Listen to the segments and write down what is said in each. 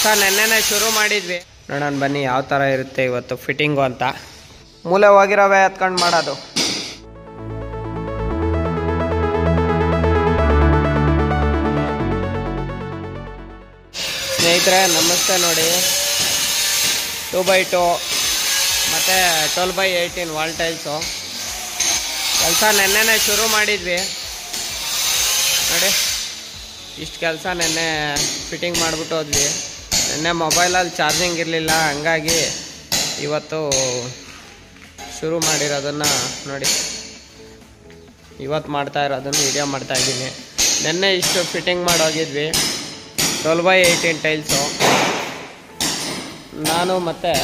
ಕೆಲಸ ನೆನ್ನೆನೇ ಶುರು ಮಾಡಿದ್ವಿ. ನೋಡೋಣ ಬನ್ನಿ ಯಾವ ಥರ ಇರುತ್ತೆ ಇವತ್ತು ಫಿಟ್ಟಿಂಗು ಅಂತ. ಮೂಲೆ ಹೋಗಿರೋವೆ ಎತ್ಕೊಂಡು ಮಾಡೋದು. ಸ್ನೇಹಿತರೆ ನಮಸ್ತೆ. ನೋಡಿ 2x2 ಮತ್ತು 12x18 ವಾಲ್ ಟೈಲ್ಸು ಕೆಲಸ ನೆನ್ನೆನೇ ಶುರು ಮಾಡಿದ್ವಿ. ನೋಡಿ ಇಷ್ಟು ಕೆಲಸ ನೆನ್ನೆ ಫಿಟ್ಟಿಂಗ್ ಮಾಡಿಬಿಟ್ಟು ಹೋದ್ವಿ. ನೆನ್ನೆ ಮೊಬೈಲಲ್ಲಿ ಚಾರ್ಜಿಂಗ್ ಇರಲಿಲ್ಲ, ಹಂಗಾಗಿ ಇವತ್ತು ಶುರು ಮಾಡಿರೋದನ್ನು ನೋಡಿ, ಇವತ್ತು ಮಾಡ್ತಾ ಇರೋದನ್ನು ವಿಡಿಯೋ ಮಾಡ್ತಾಯಿದ್ದೀನಿ. ನೆನ್ನೆ ಇಷ್ಟು ಫಿಟ್ಟಿಂಗ್ ಮಾಡೋಗಿದ್ವಿ 12x18 ಟೈಲ್ಸು. ನಾನು ಮತ್ತು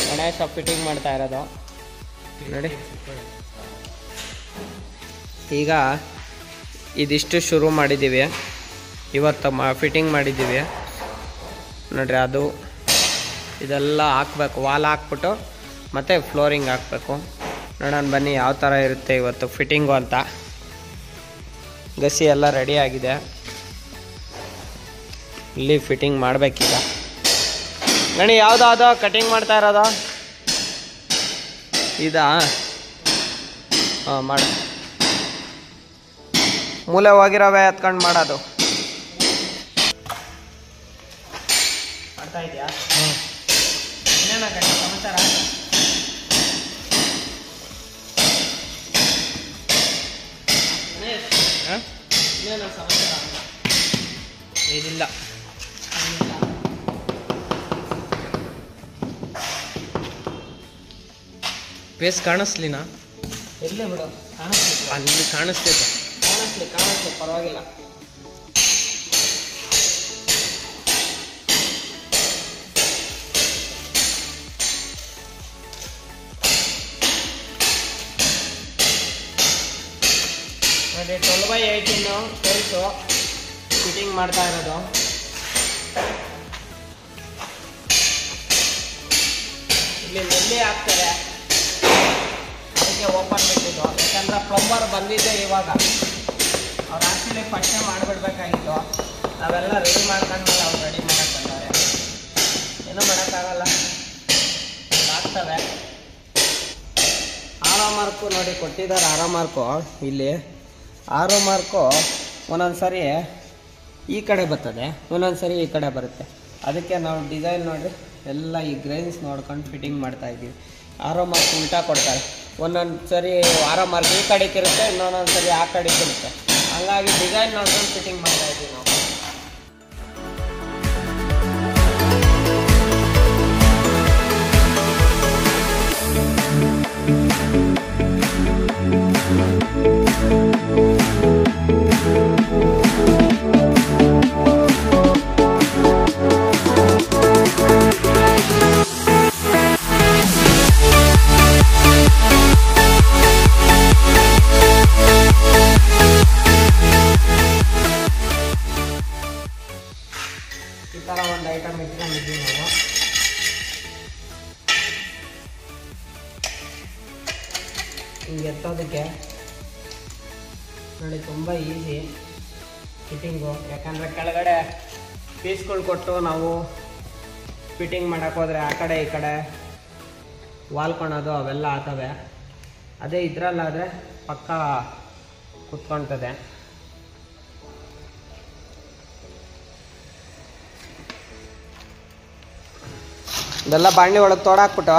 ಗಣೇಶ ಫಿಟ್ಟಿಂಗ್ ಮಾಡ್ತಾ ಇರೋದು ನೋಡಿ. ಈಗ ಇದಿಷ್ಟು ಶುರು ಮಾಡಿದ್ದೀವಿ, ಇವತ್ತು ಫಿಟ್ಟಿಂಗ್ ಮಾಡಿದ್ದೀವಿ ನೋಡ್ರಿ. ಅದು ಇದೆಲ್ಲ ಹಾಕ್ಬೇಕು, ವಾಲ್ ಹಾಕ್ಬಿಟ್ಟು ಮತ್ತು ಫ್ಲೋರಿಂಗ್ ಹಾಕಬೇಕು. ನೋಡೋಣ ಬನ್ನಿ ಯಾವ ಥರ ಇರುತ್ತೆ ಇವತ್ತು ಫಿಟ್ಟಿಂಗು ಅಂತ. ಗಸಿ ಎಲ್ಲ ರೆಡಿ ಆಗಿದೆ, ಇಲ್ಲಿ ಫಿಟ್ಟಿಂಗ್ ಮಾಡಬೇಕೀಗ. ಗಣಿ ಯಾವುದಾದೋ ಕಟಿಂಗ್ ಮಾಡ್ತಾ ಇರೋದು ಇದಾ? ಹಾಂ ಮಾಡಿ. ಮೂಲೆ ಹೋಗಿರೋವೆ ಎತ್ಕೊಂಡು ಮಾಡೋದು. ಮಾಡ್ತಾ ಇದೆಯಾ? ಇನ್ನೇನ ಗಣಿ ಸಮಾಚಾರ? ಇನ್ನೇನು ಸಮಾಚಾರ? ಏನಿಲ್ಲ. ಫೇಸ್ ಕಾಣಿಸ್ಲಿನಾ? ಎಲ್ಲಿ ಬಿಡು, ಅಲ್ಲಿ ಕಾಣಿಸ್ತೈತೆ. ಕಾಣಿಸ್ಲಿ ಪರವಾಗಿಲ್ಲ. ನೋಡಿ 12x18 ಟೈಲ್ಸು ಫಿಟ್ಟಿಂಗ್ ಮಾಡ್ತಾ ಇರೋದು. ಇಲ್ಲಿ ನೆಲ್ಲಿ ಹಾಕ್ತಾರೆ, ಅದಕ್ಕೆ ಓಪನ್ ಬಿಟ್ಟಿದ್ದು. ಯಾಕಂದ್ರೆ ಪ್ಲಂಬರ್ ಬಂದಿದ್ದೆ ಇವಾಗ, ಅವ್ರು ಆ್ಯಕ್ಚುಲಿ ಫಸ್ಟೇ ಮಾಡಿಬಿಡ್ಬೇಕಾಗಿತ್ತು. ನಾವೆಲ್ಲ ರೆಡಿ ಮಾಡ್ಕೊಂಡ್ಮೇಲೆ ಅವ್ರು ರೆಡಿ ಮಾಡಕ್ಕೆ ಬಂದವ್ರೆ. ಏನೂ ಮಾಡೋಕ್ಕಾಗಲ್ಲ, ಆಗ್ತವೆ. ಆರೋ ಮಾರ್ಕು ನೋಡಿ ಕೊಟ್ಟಿದ್ದಾರೆ. ಆರೋ ಮಾರ್ಕು ಇಲ್ಲಿ ಆರೋ ಮಾರ್ಕು ಒಂದೊಂದು ಸರಿ ಈ ಕಡೆ ಬರ್ತದೆ, ಒಂದೊಂದು ಸರಿ ಈ ಕಡೆ ಬರುತ್ತೆ. ಅದಕ್ಕೆ ನಾವು ಡಿಸೈನ್ ನೋಡಿ ಎಲ್ಲ ಈ ಗ್ರೈನ್ಸ್ ನೋಡ್ಕೊಂಡು ಫಿಟ್ಟಿಂಗ್ ಮಾಡ್ತಾಯಿದ್ದೀವಿ. ಆರೋ ಮಾರ್ಕ್ ಉಲ್ಟಾ ಕೊಡ್ತಾರೆ, ಒಂದೊಂದು ಸರಿ ಆರೋ ಮಾರ್ಕ್ ಈ ಕಡೆಗೆ ಇರುತ್ತೆ, ಇನ್ನೊಂದೊಂದು ಸರಿ ಆ ಕಡೆಗೆ ಇರುತ್ತೆ. ಹಂಗಾಗಿ ಡಿಸೈನ್ ನೋಡ್ಕೊಂಡು ಫಿಟ್ಟಿಂಗ್ ಮಾಡ್ತಾಯಿದ್ದೀವಿ ನಾವು. ಈ ಥರ ಒಂದು ಐಟಮ್ ಇಟ್ಕೊಂಡಿದ್ದೀವಿ ನಾವು. ಹಿಂಗೆ ಎತ್ತೋದಕ್ಕೆ ನೋಡಿ ತುಂಬ ಈಸಿ ಫಿಟ್ಟಿಂಗು. ಯಾಕಂದರೆ ಕೆಳಗಡೆ ಪೀಸ್ಗಳು ಕೊಟ್ಟು ನಾವು ಫಿಟ್ಟಿಂಗ್ ಮಾಡೋಕ್ಕೆ ಹೋದರೆ ಆ ಕಡೆ ಈ ಕಡೆ ವಾಲ್ಕೊಳೋದು ಅವೆಲ್ಲ ಆಗ್ತವೆ. ಅದೇ ಇದರಲ್ಲಾದರೆ ಪಕ್ಕ ಕುತ್ಕೊಳ್ತದೆ. ಇದೆಲ್ಲ ಬಾಣಲಿ ಒಳಗೆ ತೋಡಾಕ್ಬಿಟ್ಟು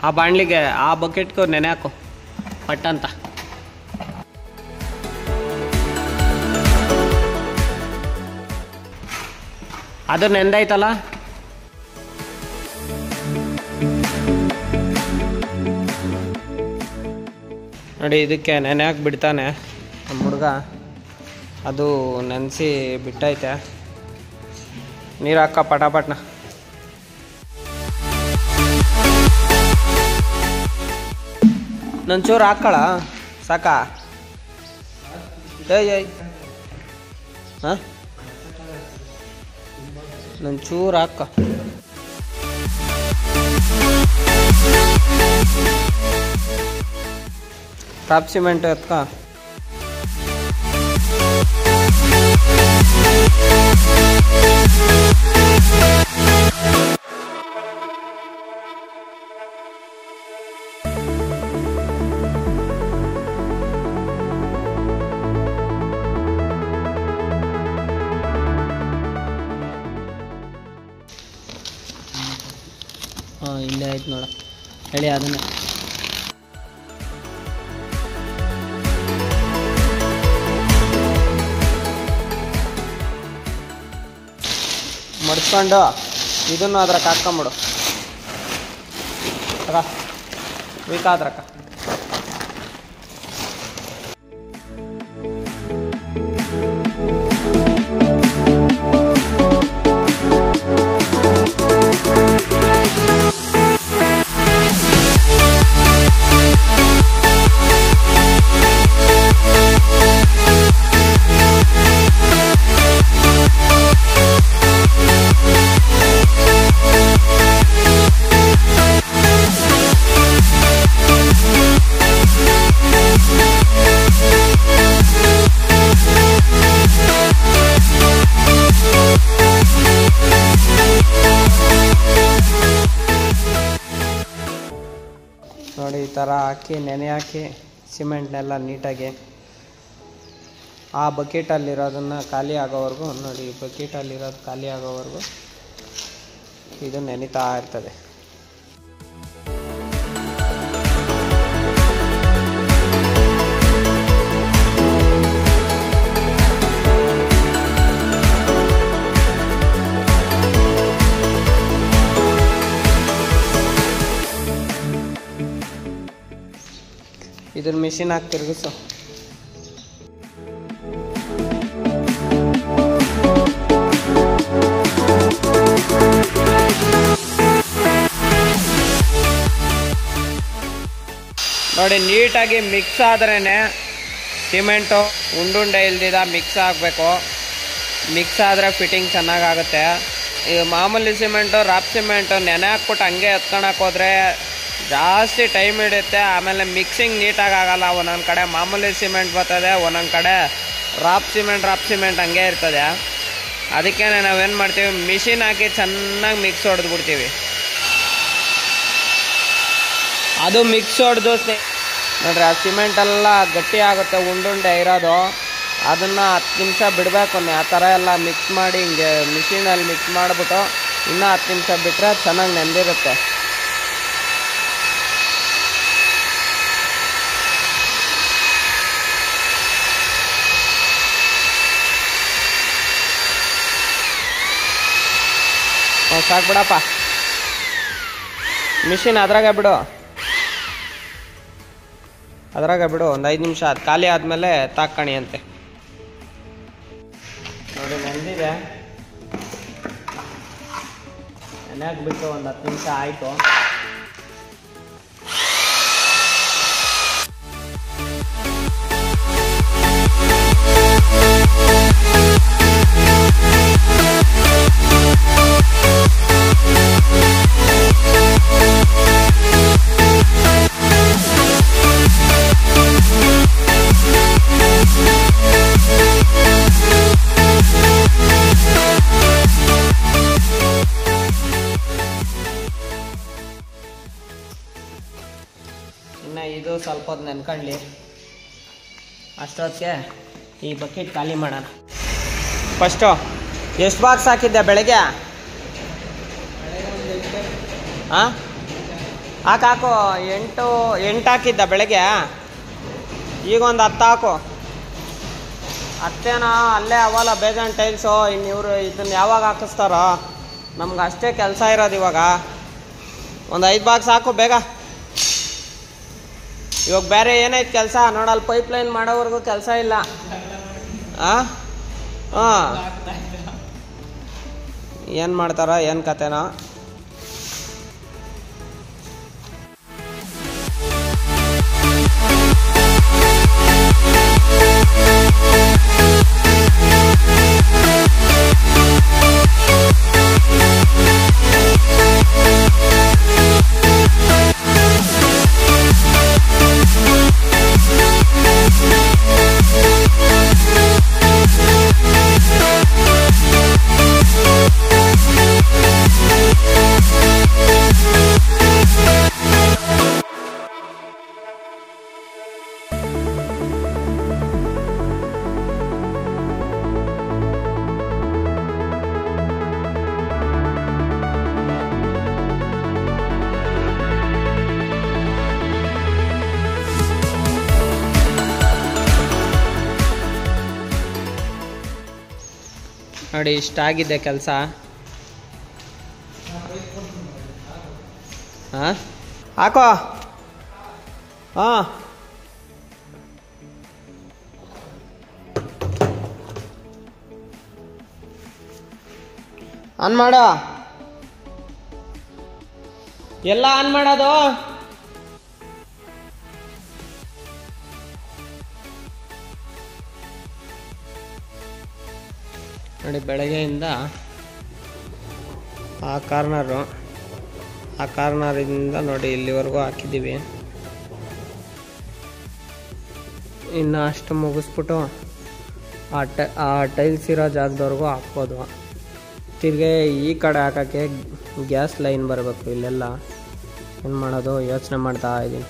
ಆ ಬಾಣಲಿಗೆ ಆ ಬಕೆಟ್ಗೂ ನೆನೆ ಹಾಕು ಪಟ್ಟಂತ. ಅದು ನೆಂದೈತಲ್ಲ, ನೋಡಿ ಇದಕ್ಕೆ ನೆನೆ ಹಾಕಿ ಬಿಡ್ತಾನೆ ನಮ್ಮ ಹುಡುಗ. ಅದು ನೆನೆಸಿ ಬಿಟ್ಟೈತೆ. ನೀರು ಹಾಕ ಪಟಾಪಟ್ನ. ನಂಚೂರು ಹಾಕ್ಕೊಳ ಸಾಕಾ? ಏಯ್ ಹಾಂ ನಂಚೂರು ಹಾಕ. ಟಾಪ್ ಸಿಮೆಂಟ್ ಎತ್ಕ. ಇಲ್ಲೇ ಆಯ್ತು ನೋಡ, ಹೇಳಿ ಅದನ್ನೇ. ಮಡ್ಸ್ಕೊಂಡು ಇದನ್ನು ಅದ್ರಕ್ಕೆ ಹಾಕ್ಕೊಂಬಿಡು. ವೀಕ ಅದ್ರಕ್ಕ. ನೋಡಿ ಈ ಥರ ಹಾಕಿ ನೆನೆ ಹಾಕಿ ಸಿಮೆಂಟ್ನೆಲ್ಲ ನೀಟಾಗಿ ಆ ಬಕೆಟಲ್ಲಿರೋದನ್ನು ಖಾಲಿ ಆಗೋವರೆಗೂ, ನೋಡಿ ಈ ಬಕೆಟಲ್ಲಿರೋದು ಖಾಲಿ ಆಗೋವರೆಗೂ ಇದು ನೆನಿತಾ ಇರ್ತದೆ. ಇದನ್ನ ಮಿಷಿನ್ ಹಾಕಿ ತಿರುಗಿಸು. ನೋಡಿ ನೀಟಾಗಿ ಮಿಕ್ಸ್ ಆದ್ರೇ ಸಿಮೆಂಟು ಉಂಡುಂಡೆ ಇಲ್ದಿದ ಮಿಕ್ಸ್ ಆಗಬೇಕು. ಮಿಕ್ಸ್ ಆದರೆ ಫಿಟ್ಟಿಂಗ್ ಚೆನ್ನಾಗಾಗುತ್ತೆ. ಇದು ಮಾಮೂಲಿ ಸಿಮೆಂಟು, ರಾಪ್ ಸಿಮೆಂಟು ನೆನೆ ಹಾಕ್ಬಿಟ್ಟು ಹಂಗೆ ಎತ್ಕೊಳಕ್ಕೆ ಹೋದರೆ ಜಾಸ್ತಿ ಟೈಮ್ ಹಿಡಿಯುತ್ತೆ. ಆಮೇಲೆ ಮಿಕ್ಸಿಂಗ್ ನೀಟಾಗಿ ಆಗಲ್ಲ. ಒಂದೊಂದು ಕಡೆ ಮಾಮೂಲಿ ಸಿಮೆಂಟ್ ಬರ್ತದೆ, ಒಂದೊಂದು ಕಡೆ ರಾಪ್ ಸಿಮೆಂಟ್ ಹಂಗೆ ಇರ್ತದೆ. ಅದಕ್ಕೆ ನಾವೇನು ಮಾಡ್ತೀವಿ, ಮಿಷಿನ್ ಹಾಕಿ ಚೆನ್ನಾಗಿ ಮಿಕ್ಸ್ ಹೊಡೆದ್ಬಿಡ್ತೀವಿ. ಅದು ಮಿಕ್ಸ್ ಹೊಡೆದು ನೋಡ್ರಿ ಆ ಸಿಮೆಂಟೆಲ್ಲ ಗಟ್ಟಿ ಆಗುತ್ತೆ, ಉಂಡುಂಡೆ ಇರೋದು. ಅದನ್ನು 10 ನಿಮಿಷ ಬಿಡಬೇಕು. ಆ ಥರ ಎಲ್ಲ ಮಿಕ್ಸ್ ಮಾಡಿ ಹಿಂಗೆ ಮಿಷಿನಲ್ಲಿ ಮಿಕ್ಸ್ ಮಾಡಿಬಿಟ್ಟು ಇನ್ನೂ 10 ನಿಮಿಷ ಬಿಟ್ಟರೆ ಚೆನ್ನಾಗಿ ನೆಂದಿರುತ್ತೆ. ಸಾಕು ಬಿಡಪ್ಪ, ಮಿಷಿನ್ ಅದ್ರಾಗೆ ಬಿಡು, ಒಂದು 5 ನಿಮಿಷ ಅದು ಖಾಲಿ ಆದಮೇಲೆ ತಾಕಣಿ ಅಂತೆ. ನೋಡಿ ನೆಂದಿದೆ, ನೆನೆಯಾಗಿ ಬಿಟ್ಟು ಒಂದು 10 ನಿಮಿಷ ಆಯಿತು. ಇನ್ನು ಇದು ಸ್ವಲ್ಪ ಹೊತ್ತು ನೆನ್ಕೊಳ್ಳಿ. ಅಷ್ಟೊತ್ತಿಗೆ ಈ ಬಕೆಟ್ ಖಾಲಿ ಮಾಡೋಣ. ಫಸ್ಟು ಎಷ್ಟು ಬಾಕ್ಸ್ ಹಾಕಿದ್ದೆ ಬೆಳಗ್ಗೆ? ಹಾಂ ಹಾಕು 8 ಹಾಕಿದ್ದ ಬೆಳಗ್ಗೆ. ಈಗ ಒಂದು 10 ಹಾಕು. 10 ಅಲ್ಲೇ ಅವಲ್ಲ ಬೇಜಾನ್ ಟೈಲ್ಸು. ಇನ್ನು ಇವರು ಇದನ್ನು ಯಾವಾಗ ಹಾಕಿಸ್ತಾರೋ? ನಮ್ಗೆ ಅಷ್ಟೇ ಕೆಲಸ ಇರೋದು ಇವಾಗ. ಒಂದು 5 ಬಾಕ್ಸ್ ಹಾಕು ಬೇಗ. ಇವಾಗ ಬೇರೆ ಏನೈತೆ ಕೆಲಸ ನೋಡಲ್ಲಿ, ಪೈಪ್ಲೈನ್ ಮಾಡೋವರೆಗೂ ಕೆಲಸ ಇಲ್ಲ. ಹಾಂ ಏನು ಮಾಡ್ತಾರ, ಏನು ಕತೆನೋ. ನೋಡಿ ಇಷ್ಟಾಗಿದೆ ಕೆಲಸ. ಹಾಂ ಹಾಕೋ. ಹಾಂ ಆನ್ ಮಾಡ. ಎಲ್ಲ ಆನ್ ಮಾಡೋದು. ನೋಡಿ ಬೆಳಗ್ಗೆಯಿಂದ ಆ ಕಾರ್ನರಿಂದ ನೋಡಿ ಇಲ್ಲಿವರೆಗೂ ಹಾಕಿದ್ದೀವಿ. ಇನ್ನು ಅಷ್ಟು ಮುಗಿಸ್ಬಿಟ್ಟು ಆ ಟೈಲ್ಸ್ ಇರೋ ಜಾಗದವರೆಗೂ ಹಾಕ್ಬೋದು. ತಿರ್ಗಿ ಈ ಕಡೆ ಹಾಕೋಕ್ಕೆ ಗ್ಯಾಸ್ ಲೈನ್ ಬರಬೇಕು. ಇಲ್ಲೆಲ್ಲ ಏನು ಮಾಡೋದು ಯೋಚನೆ ಮಾಡ್ತಾ ಇದ್ದೀನಿ.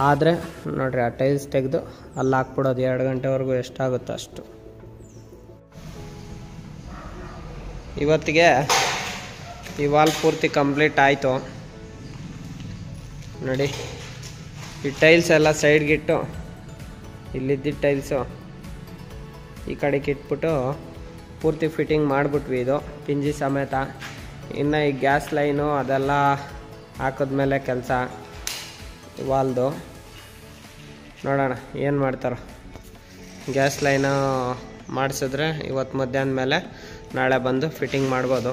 ಆದರೆ ನೋಡಿರಿ ಆ ಟೈಲ್ಸ್ ತೆಗೆದು ಅಲ್ಲಿ ಹಾಕ್ಬಿಡೋದು. 2 ಗಂಟೆವರೆಗೂ ಎಷ್ಟಾಗುತ್ತೋ ಅಷ್ಟು. ಇವತ್ತಿಗೆ ಈ ವಾಲ್ ಪೂರ್ತಿ ಕಂಪ್ಲೀಟ್ ಆಯಿತು. ನೋಡಿ ಈ ಟೈಲ್ಸ್ ಎಲ್ಲ ಸೈಡ್ಗಿಟ್ಟು ಇಲ್ಲಿದ್ದಿದ್ದ ಟೈಲ್ಸು ಈ ಕಡೆಗೆ ಇಟ್ಬಿಟ್ಟು ಪೂರ್ತಿ ಫಿಟ್ಟಿಂಗ್ ಮಾಡಿಬಿಟ್ವಿ. ಇದು ಪಿಂಜಿ ಸಮೇತ. ಇನ್ನು ಈ ಗ್ಯಾಸ್ ಲೈನು ಅದೆಲ್ಲ ಹಾಕಿದ್ಮೇಲೆ ಕೆಲಸ ವಾಲ್ದು. ನೋಡೋಣ ಏನು ಮಾಡ್ತಾರೋ. ಗ್ಯಾಸ್ ಲೈನು ಮಾಡಿಸಿದ್ರೆ ಇವತ್ತು ಮಧ್ಯಾಹ್ನ ಮೇಲೆ ನಾಳೆ ಬಂದು ಫಿಟ್ಟಿಂಗ್ ಮಾಡ್ಬೋದು.